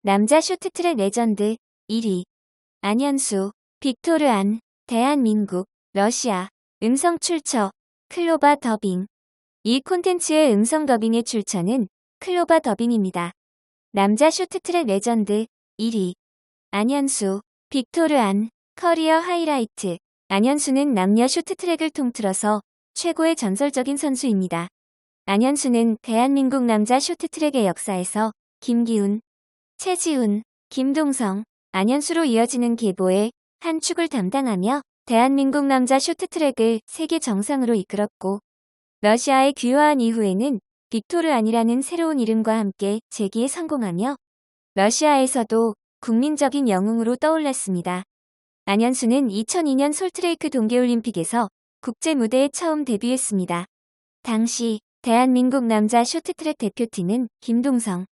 남자 쇼트트랙 레전드 1위 안현수, 빅토르 안, 대한민국, 러시아, 음성 출처, 클로바 더빙. 이 콘텐츠의 음성 더빙의 출처는 클로바 더빙입니다. 남자 쇼트트랙 레전드 1위 안현수, 빅토르 안, 커리어 하이라이트. 안현수는 남녀 쇼트트랙을 통틀어서 최고의 전설적인 선수입니다. 안현수는 대한민국 남자 쇼트트랙의 역사에서 김기훈, 최지훈, 김동성, 안현수로 이어지는 계보의 한 축을 담당하며 대한민국 남자 쇼트트랙을 세계 정상으로 이끌었고, 러시아에 귀화한 이후에는 빅토르 안이라는 새로운 이름과 함께 재기에 성공하며 러시아에서도 국민적인 영웅으로 떠올랐습니다. 안현수는 2002년 솔트레이크 동계올림픽에서 국제 무대에 처음 데뷔했습니다. 당시 대한민국 남자 쇼트트랙 대표팀은 김동성,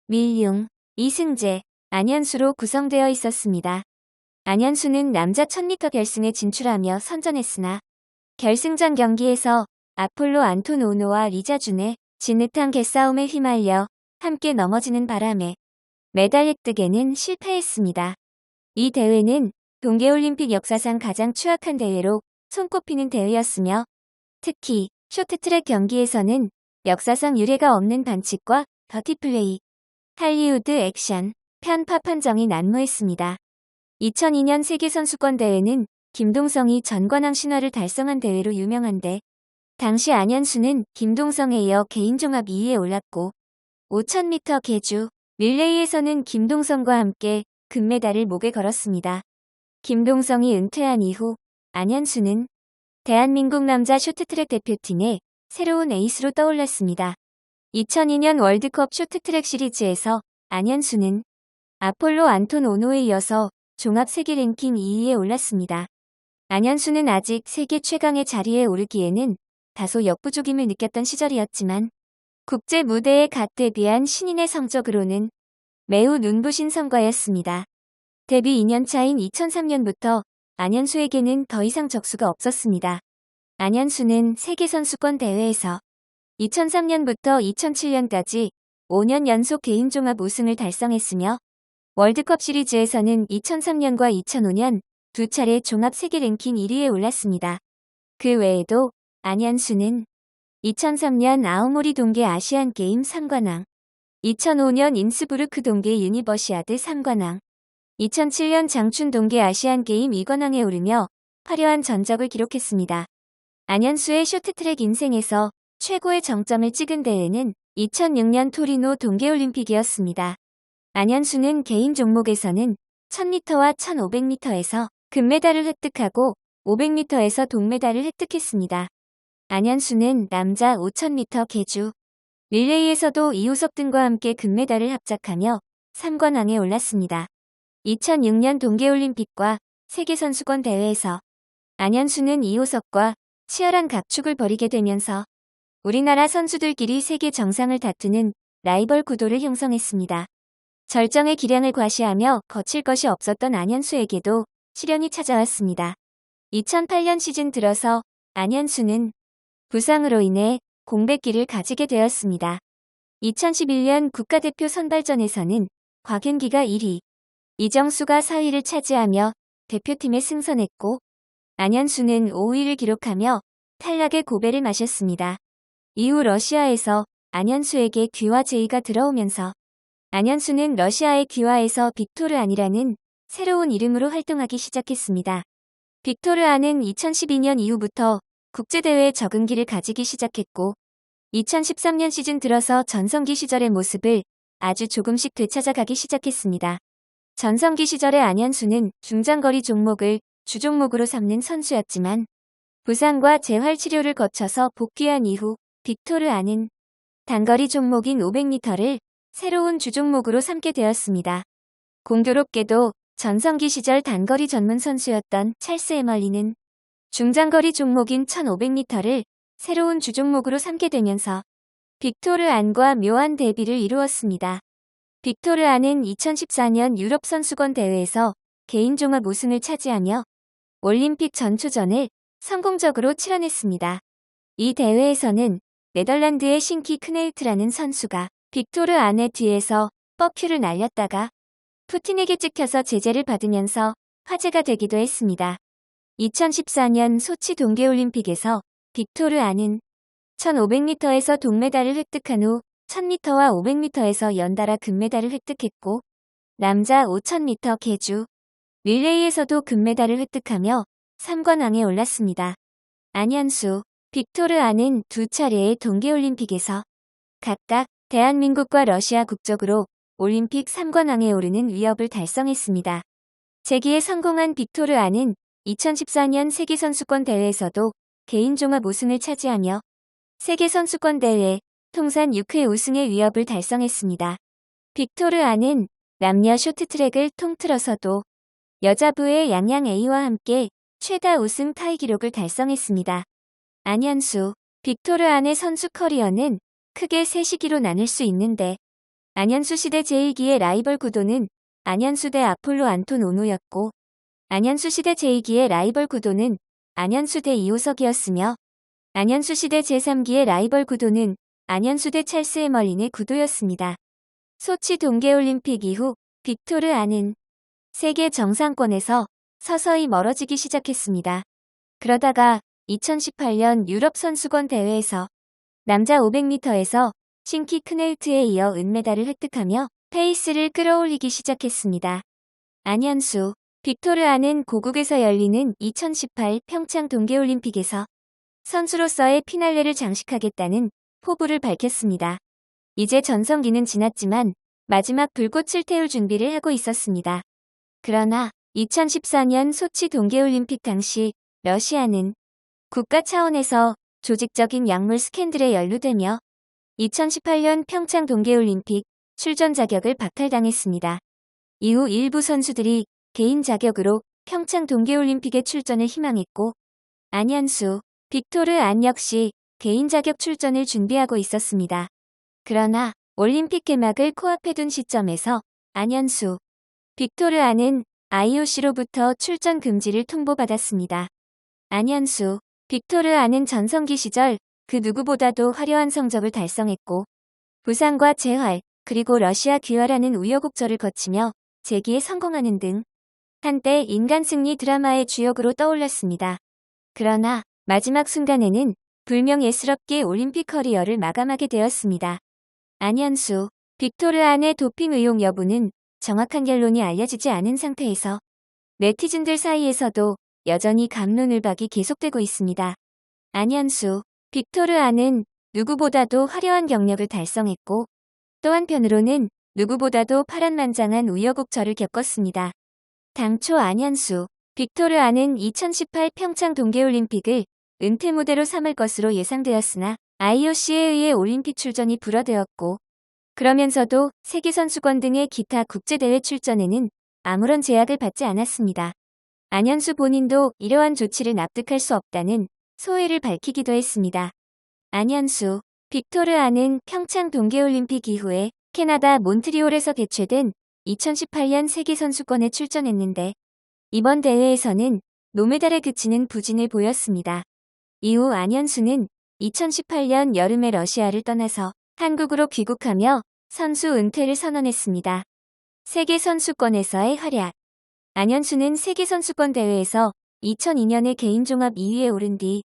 밀용, 이승재, 안현수로 구성되어 있었습니다. 안현수는 남자 1000m 결승에 진출하며 선전했으나 결승전 경기에서 아폴로 안토노노와 리자준의 진흙탕 개싸움에 휘말려 함께 넘어지는 바람에 메달 획득에는 실패했습니다. 이 대회는 동계올림픽 역사상 가장 추악한 대회로 손꼽히는 대회였으며 특히 쇼트트랙 경기에서는 역사상 유례가 없는 반칙과 더티플레이, 할리우드 액션, 편파 판정이 난무했습니다. 2002년 세계선수권대회는 김동성이 전관왕 신화를 달성한 대회로 유명한데 당시 안현수는 김동성에 이어 개인 종합 2위에 올랐고 5000m 계주, 릴레이에서는 김동성과 함께 금메달을 목에 걸었습니다. 김동성이 은퇴한 이후 안현수는 대한민국 남자 쇼트트랙 대표팀의 새로운 에이스로 떠올랐습니다. 2002년 월드컵 쇼트트랙 시리즈에서 안현수는 아폴로 안토노노에 이어서 종합 세계 랭킹 2위에 올랐습니다. 안현수는 아직 세계 최강의 자리에 오르기에는 다소 역부족임을 느꼈던 시절이었지만 국제 무대에 갓 데뷔한 신인의 성적으로는 매우 눈부신 성과였습니다. 데뷔 2년 차인 2003년부터 안현수에게는 더 이상 적수가 없었습니다. 안현수는 세계선수권 대회에서 2003년부터 2007년까지 5년 연속 개인 종합 우승을 달성했으며 월드컵 시리즈에서는 2003년과 2005년 두 차례 종합 세계 랭킹 1위에 올랐습니다. 그 외에도 안현수는 2003년 아오모리 동계 아시안게임 3관왕, 2005년 인스부르크 동계 유니버시아드 3관왕, 2007년 장춘 동계 아시안게임 2관왕에 오르며 화려한 전적을 기록했습니다. 안현수의 쇼트트랙 인생에서 최고의 정점을 찍은 대회는 2006년 토리노 동계올림픽이었습니다. 안현수는 개인 종목에서는 1000m와 1500m에서 금메달을 획득하고 500m에서 동메달을 획득했습니다. 안현수는 남자 5000m 계주, 릴레이에서도 이호석 등과 함께 금메달을 합작하며 3관왕에 올랐습니다. 2006년 동계올림픽과 세계선수권 대회에서 안현수는 이호석과 치열한 각축을 벌이게 되면서 우리나라 선수들끼리 세계 정상을 다투는 라이벌 구도를 형성했습니다. 절정의 기량을 과시하며 거칠 것이 없었던 안현수에게도 시련이 찾아왔습니다. 2008년 시즌 들어서 안현수는 부상으로 인해 공백기를 가지게 되었습니다. 2011년 국가대표 선발전에서는 곽윤기가 1위, 이정수가 4위를 차지하며 대표팀에 승선했고 안현수는 5위를 기록하며 탈락의 고배를 마셨습니다. 이후 러시아에서 안현수에게 귀화 제의가 들어오면서 안현수는 러시아의 귀화에서 빅토르 안이라는 새로운 이름으로 활동하기 시작했습니다. 빅토르 안은 2012년 이후부터 국제대회에 적응기를 가지기 시작했고 2013년 시즌 들어서 전성기 시절의 모습을 아주 조금씩 되찾아가기 시작했습니다. 전성기 시절의 안현수는 중장거리 종목을 주종목으로 삼는 선수였지만 부상과 재활치료를 거쳐서 복귀한 이후 빅토르 안은 단거리 종목인 500m를 새로운 주종목으로 삼게 되었습니다. 공교롭게도 전성기 시절 단거리 전문 선수였던 찰스 에멀리는 중장거리 종목인 1500m를 새로운 주종목으로 삼게 되면서 빅토르 안과 묘한 대비를 이루었습니다. 빅토르 안은 2014년 유럽 선수권 대회에서 개인 종합 우승을 차지하며 올림픽 전초전을 성공적으로 치러냈습니다. 이 대회에서는 네덜란드의 신키 크네우트라는 선수가 빅토르 안의 뒤에서 뻑큐를 날렸다가 푸틴에게 찍혀서 제재를 받으면서 화제가 되기도 했습니다. 2014년 소치 동계올림픽에서 빅토르 안은 1500m에서 동메달을 획득한 후 1000m와 500m에서 연달아 금메달을 획득했고 남자 5000m 계주 릴레이에서도 금메달을 획득하며 3관왕에 올랐습니다. 안현수, 빅토르 안은 두 차례의 동계올림픽에서 각각 대한민국과 러시아 국적으로 올림픽 3관왕에 오르는 위협을 달성했습니다. 재기에 성공한 빅토르 안은 2014년 세계선수권 대회에서도 개인 종합 우승을 차지하며 세계선수권 대회 통산 6회 우승의 위협을 달성했습니다. 빅토르 안은 남녀 쇼트트랙을 통틀어서도 여자부의 양양 A와 함께 최다 우승 타이 기록을 달성했습니다. 안현수, 빅토르 안의 선수 커리어는 크게 세 시기로 나눌 수 있는데 안현수 시대 제1기의 라이벌 구도는 안현수 대 아폴로 안톤 오노였고 안현수 시대 제2기의 라이벌 구도는 안현수 대 이호석이었으며 안현수 시대 제3기의 라이벌 구도는 안현수 대 찰스 해멀린의 구도였습니다. 소치 동계올림픽 이후 빅토르 안은 세계 정상권에서 서서히 멀어지기 시작했습니다. 그러다가 2018년 유럽 선수권 대회에서 남자 500m에서 신키 크네우트에 이어 은메달을 획득하며 페이스를 끌어올리기 시작했습니다. 안현수, 빅토르 안은 고국에서 열리는 2018 평창 동계올림픽에서 선수로서의 피날레를 장식하겠다는 포부를 밝혔습니다. 이제 전성기는 지났지만 마지막 불꽃을 태울 준비를 하고 있었습니다. 그러나 2014년 소치 동계올림픽 당시 러시아는 국가 차원에서 조직적인 약물 스캔들에 연루되며 2018년 평창 동계올림픽 출전 자격을 박탈당했습니다. 이후 일부 선수들이 개인 자격으로 평창 동계올림픽에 출전을 희망했고 안현수, 빅토르 안 역시 개인 자격 출전을 준비하고 있었습니다. 그러나 올림픽 개막을 코앞에 둔 시점에서 안현수, 빅토르 안은 IOC로부터 출전 금지를 통보받았습니다. 안현수, 빅토르 안은 전성기 시절 그 누구보다도 화려한 성적을 달성했고 부상과 재활, 그리고 러시아 귀화라는 우여곡절을 거치며 재기에 성공하는 등 한때 인간 승리 드라마의 주역으로 떠올랐습니다. 그러나 마지막 순간에는 불명예스럽게 올림픽 커리어를 마감하게 되었습니다. 안현수, 빅토르 안의 도핑 의혹 여부는 정확한 결론이 알려지지 않은 상태에서 네티즌들 사이에서도 여전히 갑론을박이 계속되고 있습니다. 안현수, 빅토르 안은 누구보다도 화려한 경력을 달성했고 또 한편으로는 누구보다도 파란만장한 우여곡절을 겪었습니다. 당초 안현수, 빅토르 안은 2018 평창 동계올림픽을 은퇴 무대로 삼을 것으로 예상되었으나 IOC에 의해 올림픽 출전이 불허되었고 그러면서도 세계선수권 등의 기타 국제대회 출전에는 아무런 제약을 받지 않았습니다. 안현수 본인도 이러한 조치를 납득할 수 없다는 소회를 밝히기도 했습니다. 안현수, 빅토르 안은 평창 동계올림픽 이후에 캐나다 몬트리올에서 개최된 2018년 세계선수권에 출전했는데 이번 대회에서는 노메달에 그치는 부진을 보였습니다. 이후 안현수는 2018년 여름에 러시아를 떠나서 한국으로 귀국하며 선수 은퇴를 선언했습니다. 세계선수권에서의 활약. 안현수는 세계선수권 대회에서 2002년에 개인종합 2위에 오른 뒤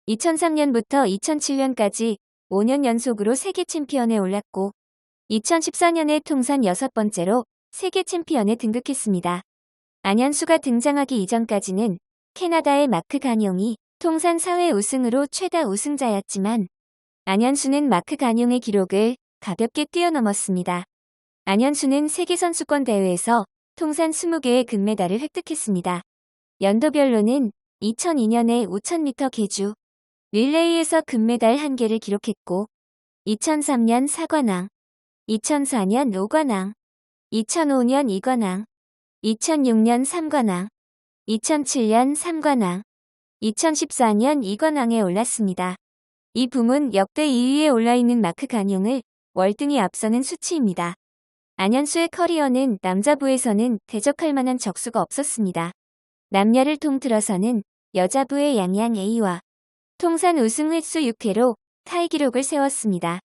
2003년부터 2007년까지 5년 연속으로 세계 챔피언에 올랐고 2014년에 통산 6번째로 세계 챔피언에 등극했습니다. 안현수가 등장하기 이전까지는 캐나다의 마크 간용이 통산 4회 우승으로 최다 우승자였지만 안현수는 마크 간용의 기록을 가볍게 뛰어넘었습니다. 안현수는 세계선수권 대회에서 통산 20개의 금메달을 획득했습니다. 연도별로는 2002년에 5000m 계주 릴레이에서 금메달 1개를 기록했고 2003년 4관왕, 2004년 5관왕, 2005년 2관왕, 2006년 3관왕, 2007년 3관왕, 2014년 2관왕에 올랐습니다. 이 부문 역대 2위에 올라있는 마크 간용을 월등히 앞서는 수치입니다. 안현수의 커리어는 남자부에서는 대적할 만한 적수가 없었습니다. 남녀를 통틀어서는 여자부의 양양 A와 통산 우승 횟수 6회로 타이 기록을 세웠습니다.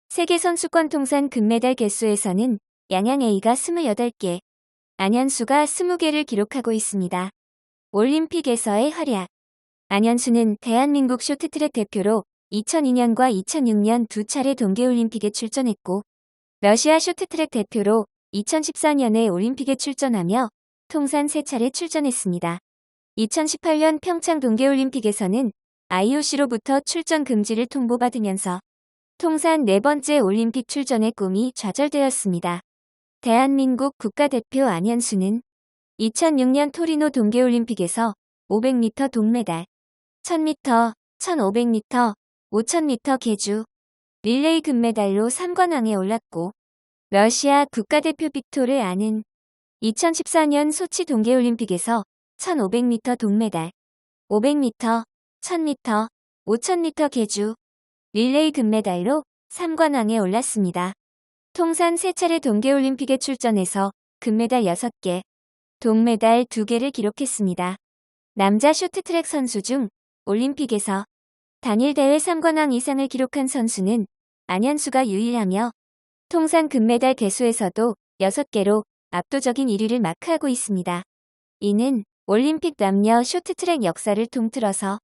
세계선수권 통산 금메달 개수에서는 양양 A가 28개, 안현수가 20개를 기록하고 있습니다. 올림픽에서의 활약. 안현수는 대한민국 쇼트트랙 대표로 2002년과 2006년 두 차례 동계올림픽에 출전했고, 러시아 쇼트트랙 대표로 2014년에 올림픽에 출전하며 통산 3차례 출전했습니다. 2018년 평창 동계올림픽에서는 IOC로부터 출전 금지를 통보받으면서 통산 4번째 올림픽 출전의 꿈이 좌절되었습니다. 대한민국 국가대표 안현수는 2006년 토리노 동계올림픽에서 500m 동메달, 1000m, 1500m, 5000m 계주, 릴레이 금메달로 3관왕에 올랐고, 러시아 국가대표 빅토르 안은 2014년 소치 동계올림픽에서 1500m 동메달, 500m, 1000m, 5000m 계주, 릴레이 금메달로 3관왕에 올랐습니다. 통산 3차례 동계올림픽에 출전해서 금메달 6개, 동메달 2개를 기록했습니다. 남자 쇼트트랙 선수 중 올림픽에서 단일 대회 3관왕 이상을 기록한 선수는 안현수가 유일하며 통산 금메달 개수에서도 6개로 압도적인 1위를 마크하고 있습니다. 이는 올림픽 남녀 쇼트트랙 역사를 통틀어서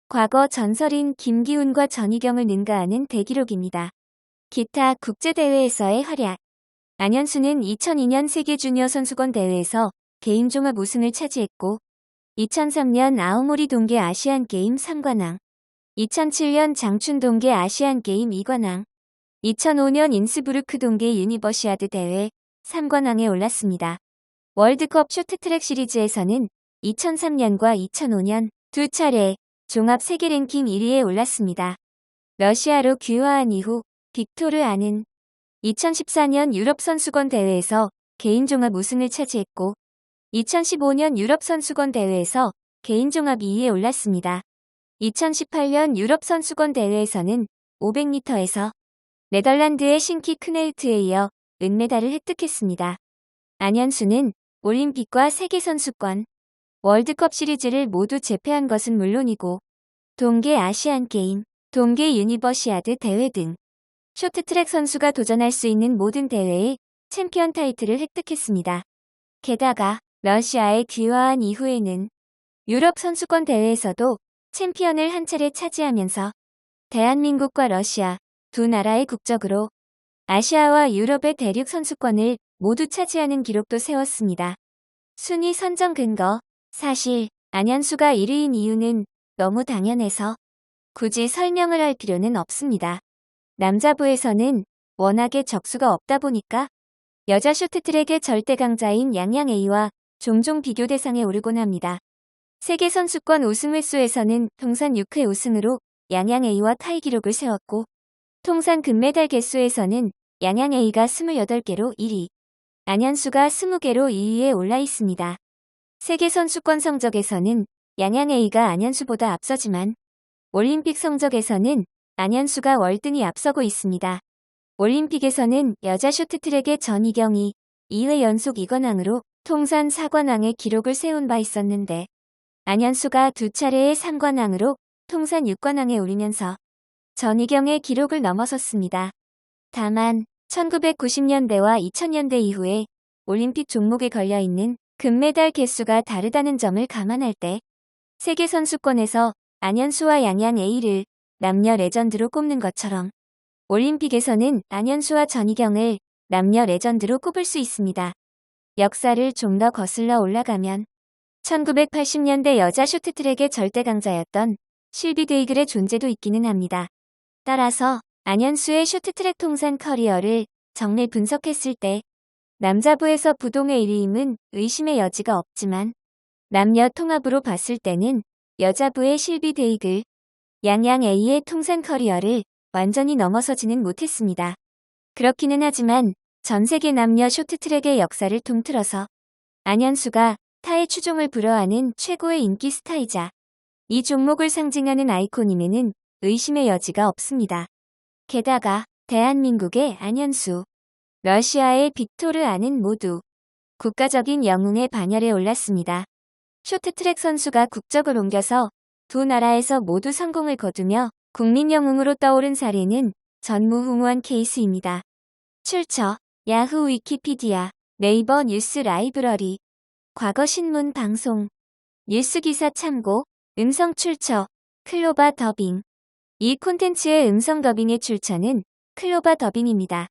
과거 전설인 김기훈과 전희경을 능가하는 대기록입니다. 기타 국제대회에서의 활약. 안현수는 2002년 세계주니어 선수권 대회에서 개인 종합 우승을 차지했고, 2003년 아오모리 동계 아시안게임 3관왕, 2007년 장춘 동계 아시안게임 2관왕, 2005년 인스부르크 동계 유니버시아드 대회 3관왕에 올랐습니다. 월드컵 쇼트트랙 시리즈에서는 2003년과 2005년 두 차례 종합 세계 랭킹 1위에 올랐습니다. 러시아로 귀화한 이후 빅토르 안은 2014년 유럽 선수권 대회에서 개인 종합 우승을 차지했고, 2015년 유럽 선수권 대회에서 개인 종합 2위에 올랐습니다. 2018년 유럽 선수권 대회에서는 500m에서 네덜란드의 신키 크네우트에 이어 은메달을 획득했습니다. 안현수는 올림픽과 세계선수권, 월드컵 시리즈를 모두 제패한 것은 물론이고, 동계 아시안게임, 동계 유니버시아드 대회 등 쇼트트랙 선수가 도전할 수 있는 모든 대회에 챔피언 타이틀을 획득했습니다. 게다가 러시아에 귀화한 이후에는 유럽 선수권 대회에서도 챔피언을 한 차례 차지하면서 대한민국과 러시아 두 나라의 국적으로 아시아와 유럽의 대륙 선수권을 모두 차지하는 기록도 세웠습니다. 순위 선정 근거. 사실 안현수가 1위인 이유는 너무 당연해서 굳이 설명을 할 필요는 없습니다. 남자부에서는 워낙에 적수가 없다 보니까 여자 쇼트트랙의 절대 강자인 양양 A와 종종 비교 대상에 오르곤 합니다. 세계선수권 우승 횟수에서는 통산 6회 우승으로 양양 A와 타이 기록을 세웠고, 통산 금메달 개수에서는 양양 A가 28개로 1위, 안현수가 20개로 2위에 올라 있습니다. 세계선수권 성적에서는 양양 A가 안현수보다 앞서지만 올림픽 성적에서는 안현수가 월등히 앞서고 있습니다. 올림픽에서는 여자 쇼트트랙의 전희경이 2회 연속 2관왕으로 통산 4관왕의 기록을 세운 바 있었는데, 안현수가 두 차례의 3관왕으로 통산 6관왕에 오르면서 전희경의 기록을 넘어섰습니다. 다만 1990년대와 2000년대 이후에 올림픽 종목에 걸려있는 금메달 개수가 다르다는 점을 감안할 때 세계선수권에서 안현수와 양양 A를 남녀 레전드로 꼽는 것처럼 올림픽에서는 안현수와 전희경을 남녀 레전드로 꼽을 수 있습니다. 역사를 좀 더 거슬러 올라가면 1980년대 여자 쇼트트랙의 절대 강자였던 실비 데이글의 존재도 있기는 합니다. 따라서 안현수의 쇼트트랙 통산 커리어를 정밀 분석했을 때 남자부에서 부동의 1위임은 의심의 여지가 없지만 남녀 통합으로 봤을 때는 여자부의 실비 데이글, 양양 A의 통산 커리어를 완전히 넘어서지는 못했습니다. 그렇기는 하지만 전 세계 남녀 쇼트트랙의 역사를 통틀어서 안현수가 타의 추종을 불허하는 최고의 인기 스타이자 이 종목을 상징하는 아이콘임에는 의심의 여지가 없습니다. 게다가 대한민국의 안현수, 러시아의 빅토르 안은 모두 국가적인 영웅의 반열에 올랐습니다. 쇼트트랙 선수가 국적을 옮겨서 두 나라에서 모두 성공을 거두며 국민 영웅으로 떠오른 사례는 전무후무한 케이스입니다. 출처 야후 위키피디아, 네이버 뉴스 라이브러리, 과거 신문 방송, 뉴스 기사 참고, 음성 출처, 클로바 더빙. 이 콘텐츠의 음성 더빙의 출처는 클로바 더빙입니다.